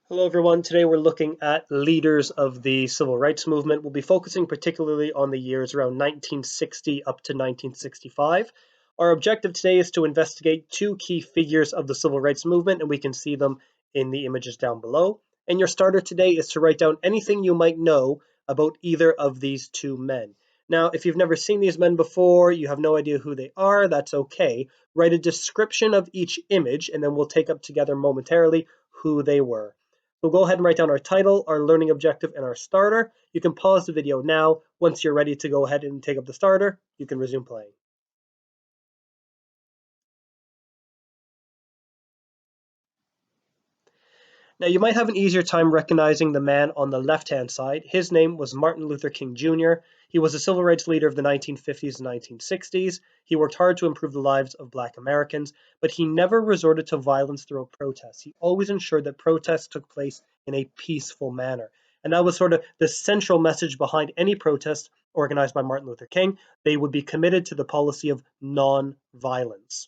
Hello, everyone. Today we're looking at leaders of the civil rights movement. We'll be focusing particularly on the years around 1960 up to 1965. Our objective today is to investigate two key figures of the civil rights movement, and we can see them in the images down below. And your starter today is to write down anything you might know about either of these two men. Now, if you've never seen these men before, you have no idea who they are, that's okay. Write a description of each image, and then we'll take up together momentarily who they were. We'll go ahead and write down our title, our learning objective, and our starter. You can pause the video now. Once you're ready to go ahead and take up the starter, you can resume playing. Now, you might have an easier time recognizing the man on the left-hand side. His name was Martin Luther King Jr. He was a civil rights leader of the 1950s and 1960s. He worked hard to improve the lives of Black Americans, but he never resorted to violence through protests. He always ensured that protests took place in a peaceful manner. And that was sort of the central message behind any protest organized by Martin Luther King. They would be committed to the policy of non-violence.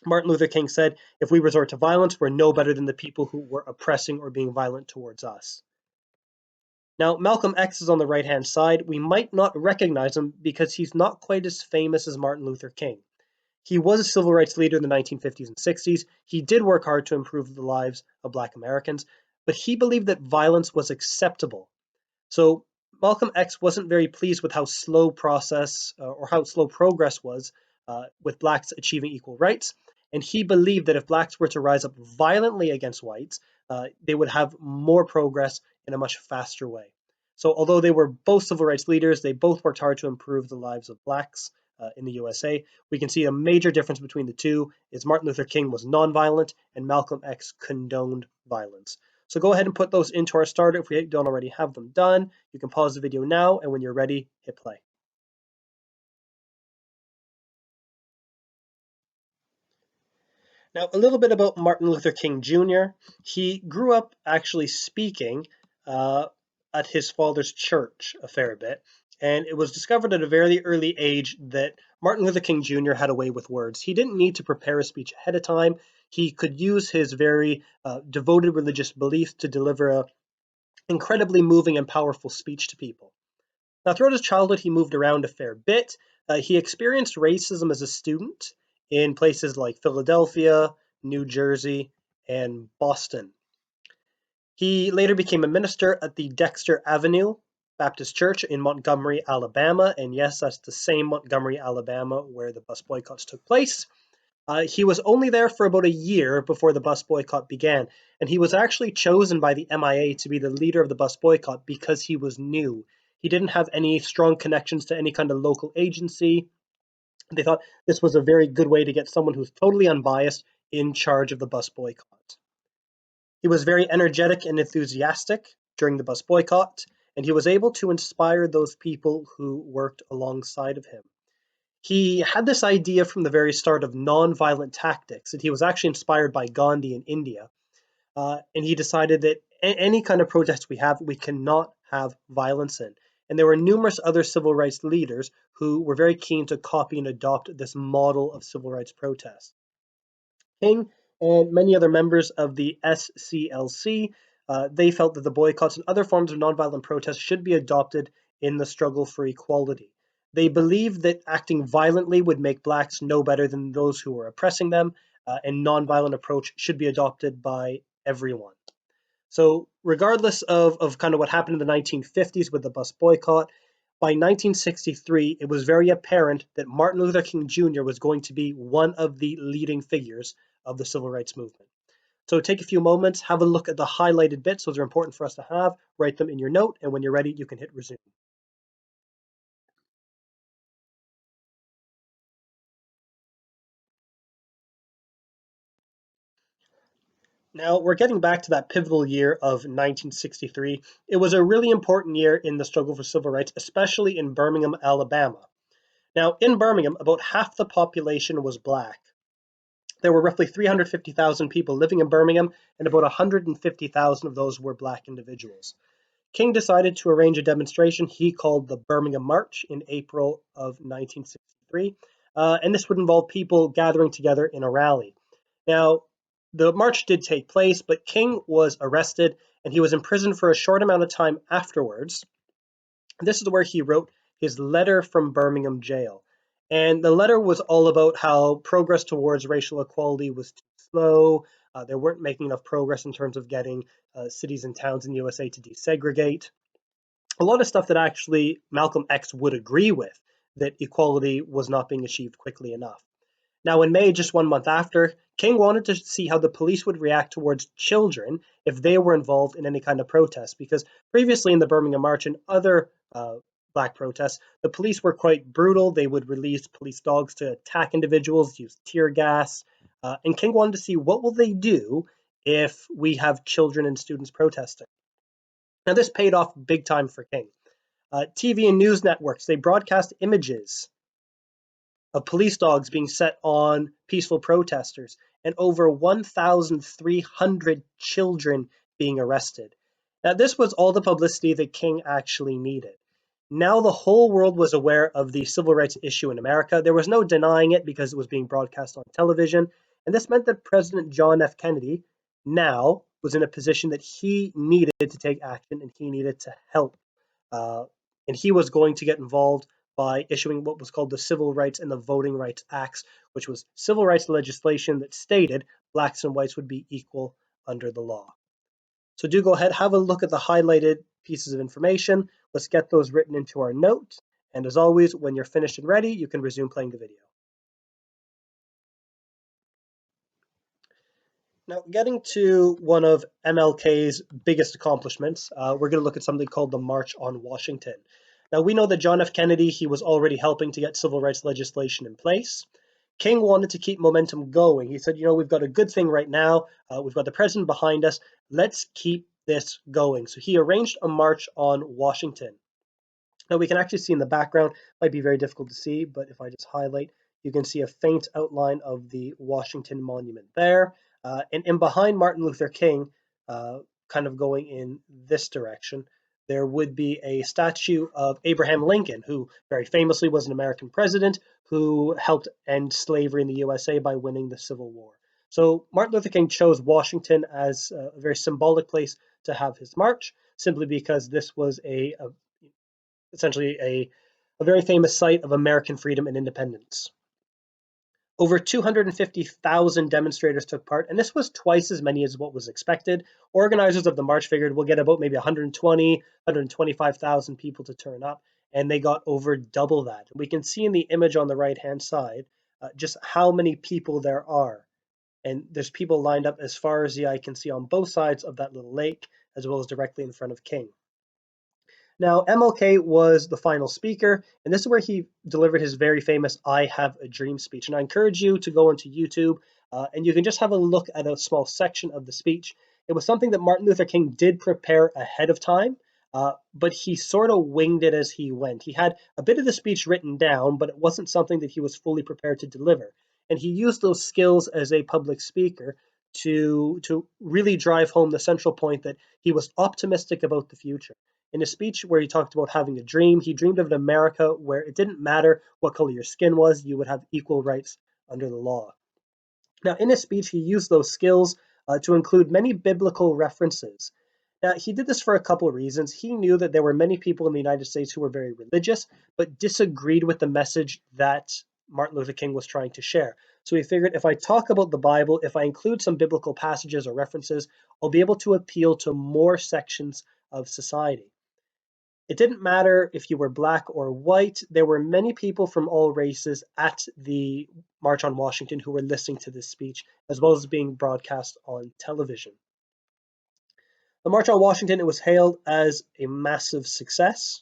Martin Luther King said, if we resort to violence, we're no better than the people who were oppressing or being violent towards us. Now, Malcolm X is on the right-hand side. We might not recognize him because he's not quite as famous as Martin Luther King. He was a civil rights leader in the 1950s and 60s. He did work hard to improve the lives of Black Americans, but he believed that violence was acceptable. So Malcolm X wasn't very pleased with how slow how slow progress was with blacks achieving equal rights. And he believed that if blacks were to rise up violently against whites, they would have more progress in a much faster way. So although they were both civil rights leaders, they both worked hard to improve the lives of blacks in the USA. We can see a major difference between the two is Martin Luther King was nonviolent and Malcolm X condoned violence. So go ahead and put those into our starter if we don't already have them done. You can pause the video now, and when you're ready, hit play. Now, a little bit about Martin Luther King Jr. He grew up actually speaking at his father's church a fair bit, and it was discovered at a very early age that Martin Luther King Jr. had a way with words. He didn't need to prepare a speech ahead of time. He could use his very devoted religious beliefs to deliver a incredibly moving and powerful speech to people. Now, throughout his childhood, he moved around a fair bit. He experienced racism as a student in places like Philadelphia, New Jersey, and Boston. He later became a minister at the Dexter Avenue Baptist Church in Montgomery, Alabama. And yes, that's the same Montgomery, Alabama where the bus boycotts took place. He was only there for about a year before the bus boycott began, and he was actually chosen by the MIA to be the leader of the bus boycott because he was new. He didn't have any strong connections to any kind of local agency. They thought this was a very good way to get someone who's totally unbiased in charge of the bus boycott. He was very energetic and enthusiastic during the bus boycott, and he was able to inspire those people who worked alongside of him. He had this idea from the very start of non-violent tactics, and he was actually inspired by Gandhi in India. And he decided that any kind of protest we cannot have violence in. And there were numerous other civil rights leaders who were very keen to copy and adopt this model of civil rights protest. King and many other members of the SCLC, they felt that the boycotts and other forms of nonviolent protest should be adopted in the struggle for equality. They believed that acting violently would make blacks no better than those who were oppressing them, and nonviolent approach should be adopted by everyone. So regardless of kind of what happened in the 1950s with the bus boycott, by 1963, it was very apparent that Martin Luther King Jr. was going to be one of the leading figures of the civil rights movement. So take a few moments, have a look at the highlighted bits. Those are important for us to have. Write them in your note, and when you're ready, you can hit resume. Now, we're getting back to that pivotal year of 1963. It was a really important year in the struggle for civil rights, especially in Birmingham, Alabama. Now, in Birmingham, about half the population was black. There were roughly 350,000 people living in Birmingham, and about 150,000 of those were black individuals. King decided to arrange a demonstration he called the Birmingham March in April of 1963, and this would involve people gathering together in a rally. Now, the march did take place, but King was arrested and he was imprisoned for a short amount of time afterwards. This is where he wrote his letter from Birmingham jail. And the letter was all about how progress towards racial equality was too slow. They weren't making enough progress in terms of getting cities and towns in the USA to desegregate. A lot of stuff that actually Malcolm X would agree with, that equality was not being achieved quickly enough. Now, in May, just 1 month after, King wanted to see how the police would react towards children if they were involved in any kind of protest, because previously in the Birmingham March and other black protests, the police were quite brutal. They would release police dogs to attack individuals, use tear gas, and King wanted to see what will they do if we have children and students protesting. Now, this paid off big time for King. TV and news networks, they broadcast images of police dogs being set on peaceful protesters, and over 1,300 children being arrested. Now, this was all the publicity that King actually needed. Now the whole world was aware of the civil rights issue in America. There was no denying it because it was being broadcast on television. And this meant that President John F. Kennedy now was in a position that he needed to take action and he needed to help. Uh, and he was going to get involved by issuing what was called the Civil Rights and the Voting Rights Acts, which was civil rights legislation that stated blacks and whites would be equal under the law. So do go ahead, have a look at the highlighted pieces of information. Let's get those written into our notes. And as always, when you're finished and ready, you can resume playing the video. Now, getting to one of MLK's biggest accomplishments, we're going to look at something called the March on Washington. Now, we know that John F. Kennedy, he was already helping to get civil rights legislation in place. King wanted to keep momentum going. He said, we've got a good thing right now. We've got the president behind us. Let's keep this going. So he arranged a march on Washington. Now we can actually see in the background, might be very difficult to see, but if I just highlight, you can see a faint outline of the Washington Monument there. And in behind Martin Luther King, kind of going in this direction, there would be a statue of Abraham Lincoln, who very famously was an American president who helped end slavery in the USA by winning the Civil War. So Martin Luther King chose Washington as a very symbolic place to have his march, simply because this was essentially a very famous site of American freedom and independence. Over 250,000 demonstrators took part, and this was twice as many as what was expected. Organizers of the march figured we'll get about maybe 120, 125,000 people to turn up, and they got over double that. We can see in the image on the right-hand side just how many people there are. And there's people lined up as far as the eye can see on both sides of that little lake, as well as directly in front of King. Now, MLK was the final speaker, and this is where he delivered his very famous I Have a Dream speech. And I encourage you to go onto YouTube, and you can just have a look at a small section of the speech. It was something that Martin Luther King did prepare ahead of time, but he sort of winged it as he went. He had a bit of the speech written down, but it wasn't something that he was fully prepared to deliver. And he used those skills as a public speaker to really drive home the central point that he was optimistic about the future. In a speech where he talked about having a dream, he dreamed of an America where it didn't matter what color your skin was, you would have equal rights under the law. Now, in his speech, he used those skills to include many biblical references. Now, he did this for a couple of reasons. He knew that there were many people in the United States who were very religious, but disagreed with the message that Martin Luther King was trying to share. So he figured if I talk about the Bible, if I include some biblical passages or references, I'll be able to appeal to more sections of society. It didn't matter if you were black or white. There were many people from all races at the March on Washington who were listening to this speech, as well as being broadcast on television. The March on Washington, it was hailed as a massive success.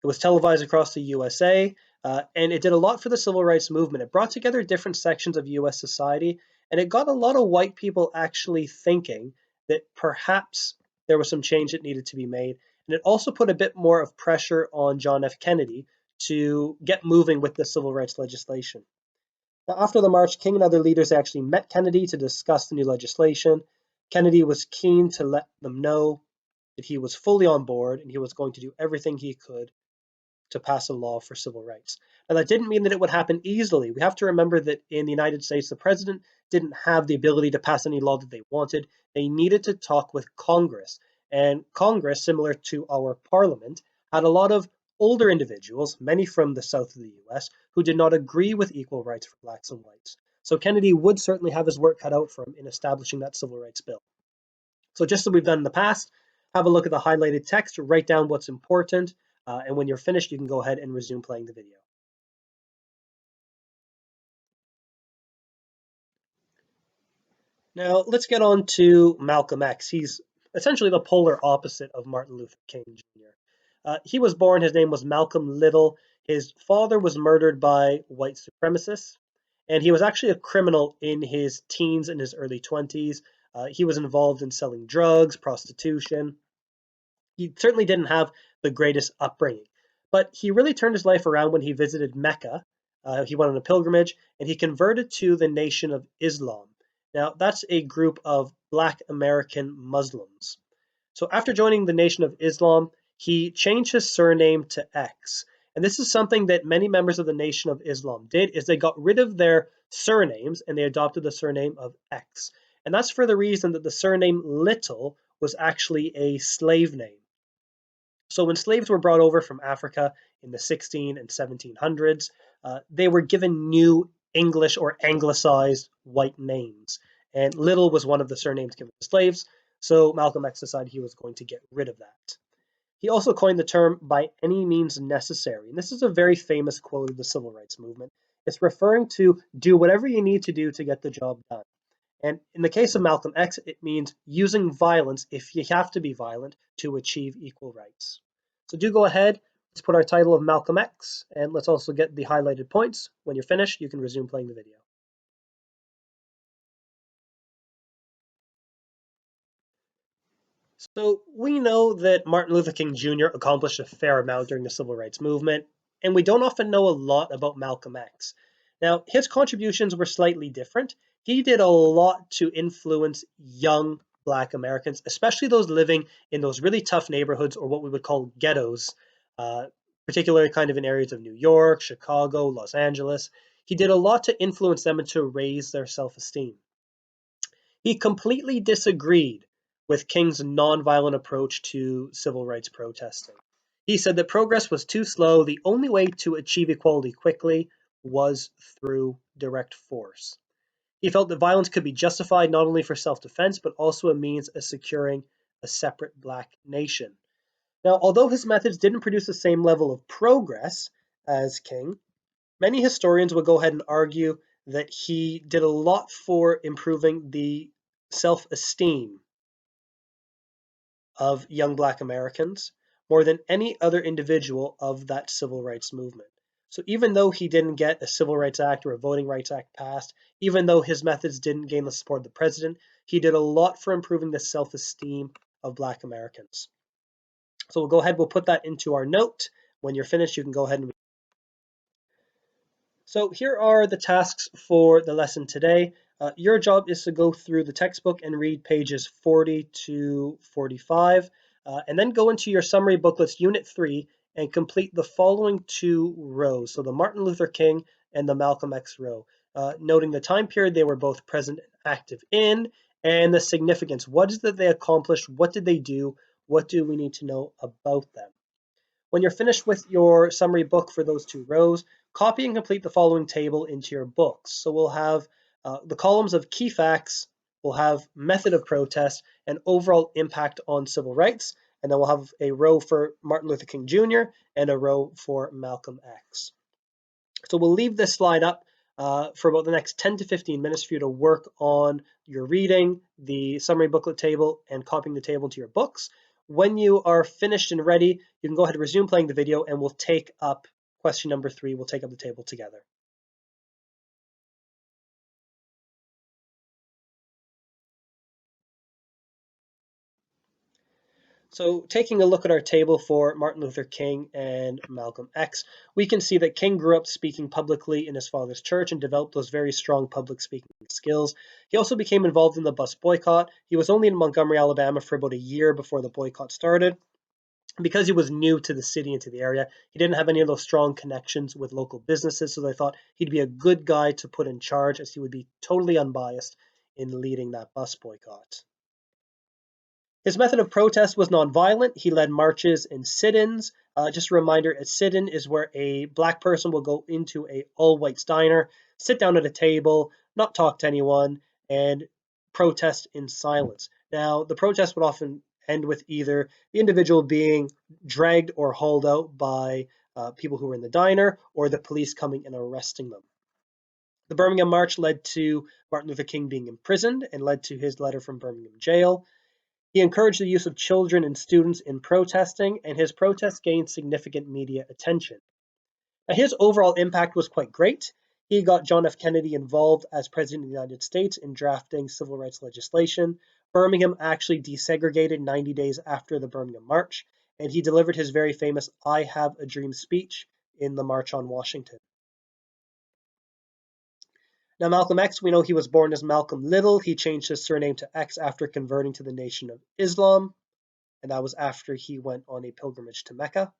It was televised across the USA, and it did a lot for the civil rights movement. It brought together different sections of US society, and it got a lot of white people actually thinking that perhaps there was some change that needed to be made. And it also put a bit more of pressure on John F. Kennedy to get moving with the civil rights legislation. Now, after the march, King and other leaders actually met Kennedy to discuss the new legislation. Kennedy was keen to let them know that he was fully on board and he was going to do everything he could to pass a law for civil rights. Now, that didn't mean that it would happen easily. We have to remember that in the United States, the president didn't have the ability to pass any law that they wanted. They needed to talk with Congress. And Congress, similar to our parliament, had a lot of older individuals, many from the south of the US, who did not agree with equal rights for blacks and whites. So Kennedy would certainly have his work cut out for him in establishing that civil rights bill. So just as we've done in the past, have a look at the highlighted text, write down what's important, and when you're finished, you can go ahead and resume playing the video. Now, let's get on to Malcolm X. He's essentially the polar opposite of Martin Luther King Jr. He was born, his name was Malcolm Little. His father was murdered by white supremacists, and he was actually a criminal in his teens and his early 20s. He was involved in selling drugs, prostitution. He certainly didn't have the greatest upbringing, but he really turned his life around when he visited Mecca. He went on a pilgrimage and he converted to the Nation of Islam. Now, that's a group of Black American Muslims. So, after joining the Nation of Islam, he changed his surname to X. And this is something that many members of the Nation of Islam did, is they got rid of their surnames and they adopted the surname of X. And that's for the reason that the surname Little was actually a slave name. So when slaves were brought over from Africa in the 16 and 1700s, they were given new English or anglicized white names. And Little was one of the surnames given to slaves. So Malcolm X decided he was going to get rid of that. He also coined the term by any means necessary. And this is a very famous quote of the civil rights movement. It's referring to do whatever you need to do to get the job done. And in the case of Malcolm X, it means using violence if you have to be violent to achieve equal rights. So do go ahead, let's put our title of Malcolm X, and let's also get the highlighted points. When you're finished, you can resume playing the video. So we know that Martin Luther King Jr. accomplished a fair amount during the civil rights movement, and we don't often know a lot about Malcolm X. Now, his contributions were slightly different. He did a lot to influence young Black Americans, especially those living in those really tough neighborhoods or what we would call ghettos, uh, particularly kind of in areas of New York, Chicago, Los Angeles. He did a lot to influence them and to raise their self-esteem. He completely disagreed with King's nonviolent approach to civil rights protesting. He said that progress was too slow. The only way to achieve equality quickly was through direct force. He felt that violence could be justified not only for self-defense, but also a means of securing a separate Black nation. Now, although his methods didn't produce the same level of progress as King, many historians would go ahead and argue that he did a lot for improving the self-esteem of young Black Americans more than any other individual of that civil rights movement. So even though he didn't get a Civil Rights Act or a Voting Rights Act passed, even though his methods didn't gain the support of the president, he did a lot for improving the self-esteem of Black Americans. So we'll go ahead, we'll put that into our note. When you're finished, you can go ahead and So here are the tasks for the lesson today. Your job is to go through the textbook and read pages 40 to 45, and then go into your summary booklets, Unit 3, and complete the following two rows. So the Martin Luther King and the Malcolm X row, noting the time period they were both present and active in, and the significance. What is it that they accomplished? What did they do? What do we need to know about them? When you're finished with your summary book for those two rows, copy and complete the following table into your books. So we'll have the columns of key facts, we'll have method of protest, and overall impact on civil rights, and then we'll have a row for Martin Luther King Jr. and a row for Malcolm X. So we'll leave this slide up for about the next 10 to 15 minutes for you to work on your reading, the summary booklet table, and copying the table into your books. When you are finished and ready, you can go ahead and resume playing the video and we'll take up question number 3. We'll take up the table together. So taking a look at our table for Martin Luther King and Malcolm X, we can see that King grew up speaking publicly in his father's church and developed those very strong public speaking skills. He also became involved in the bus boycott. He was only in Montgomery, Alabama for about a year before the boycott started. Because he was new to the city and to the area, he didn't have any of those strong connections with local businesses, so they thought he'd be a good guy to put in charge as he would be totally unbiased in leading that bus boycott. His method of protest was nonviolent. He led marches and sit-ins. Just a reminder, a sit-in is where a black person will go into a all-whites diner, sit down at a table, not talk to anyone, and protest in silence. Now, the protest would often end with either the individual being dragged or hauled out by people who were in the diner, or the police coming and arresting them. The Birmingham March led to Martin Luther King being imprisoned and led to his letter from Birmingham jail. He encouraged the use of children and students in protesting, and his protests gained significant media attention. Now, his overall impact was quite great. He got John F. Kennedy involved as President of the United States in drafting civil rights legislation. Birmingham actually desegregated 90 days after the Birmingham March, and he delivered his very famous I Have a Dream speech in the March on Washington. Now, Malcolm X, we know he was born as Malcolm Little. He changed his surname to X after converting to the Nation of Islam, and that was after he went on a pilgrimage to Mecca.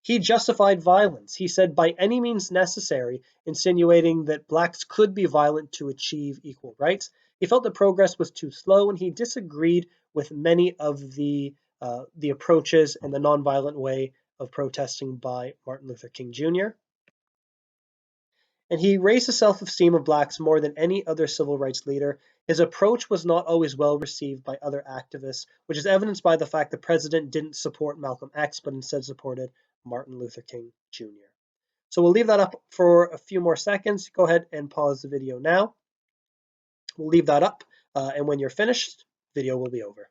He justified violence. He said, by any means necessary, insinuating that blacks could be violent to achieve equal rights. He felt that progress was too slow, and he disagreed with many of the approaches and the nonviolent way of protesting by Martin Luther King Jr. And he raised the self-esteem of blacks more than any other civil rights leader. His approach was not always well received by other activists, which is evidenced by the fact the president didn't support Malcolm X, but instead supported Martin Luther King Jr. So we'll leave that up for a few more seconds. Go ahead and pause the video now. We'll leave that up, and when you're finished, video will be over.